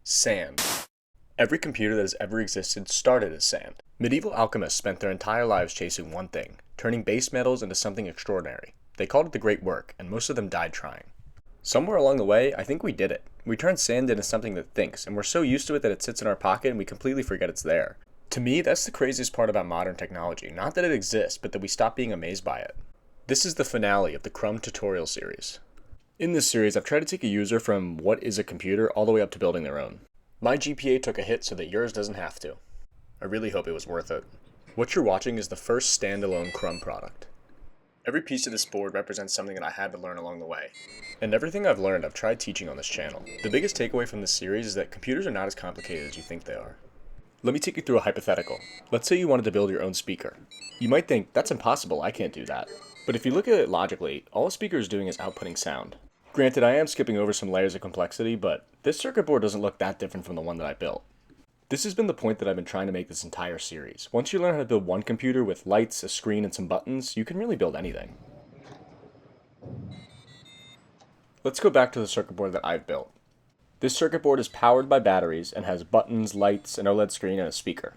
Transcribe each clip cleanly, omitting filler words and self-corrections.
Sand. Every computer that has ever existed started as sand. Medieval alchemists spent their entire lives chasing one thing, turning base metals into something extraordinary. They called it the Great Work, and most of them died trying. Somewhere along the way, I think we did it. We turned sand into something that thinks, and we're so used to it that it sits in our pocket and we completely forget it's there. To me, that's the craziest part about modern technology. Not that it exists, but that we stop being amazed by it. This is the finale of the CRUMB tutorial series. In this series, I've tried to take a user from what is a computer all the way up to building their own. My GPA took a hit so that yours doesn't have to. I really hope it was worth it. What you're watching is the first standalone CRUMB product. Every piece of this board represents something that I had to learn along the way. And everything I've learned, I've tried teaching on this channel. The biggest takeaway from this series is that computers are not as complicated as you think they are. Let me take you through a hypothetical. Let's say you wanted to build your own speaker. You might think, that's impossible, I can't do that. But if you look at it logically, all a speaker is doing is outputting sound. Granted, I am skipping over some layers of complexity, but this circuit board doesn't look that different from the one that I built. This has been the point that I've been trying to make this entire series. Once you learn how to build one computer with lights, a screen, and some buttons, you can really build anything. Let's go back to the circuit board that I've built. This circuit board is powered by batteries and has buttons, lights, an OLED screen, and a speaker.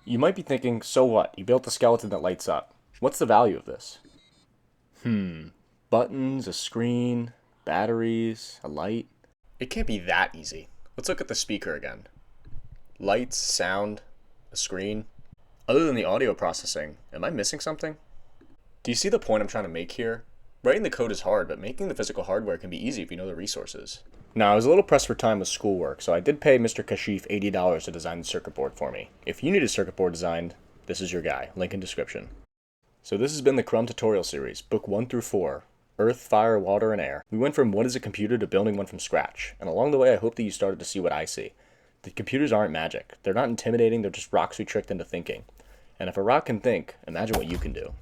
You might be thinking, so what? You built a skeleton that lights up. What's the value of this? Buttons, a screen, batteries, a light. It can't be that easy. Let's look at the speaker again. Lights, sound, a screen. Other than the audio processing, am I missing something? Do you see the point I'm trying to make here? Writing the code is hard, but making the physical hardware can be easy if you know the resources. Now, I was a little pressed for time with schoolwork, so I did pay Mr. Kashif $80 to design the circuit board for me. If you need a circuit board designed, this is your guy. Link in description. So this has been the CRUMB tutorial series, book 1 through 4. Earth, fire, water, and air. We went from what is a computer to building one from scratch, and along the way I hope that you started to see what I see. The computers aren't magic. They're not intimidating, they're just rocks we tricked into thinking. And if a rock can think, imagine what you can do.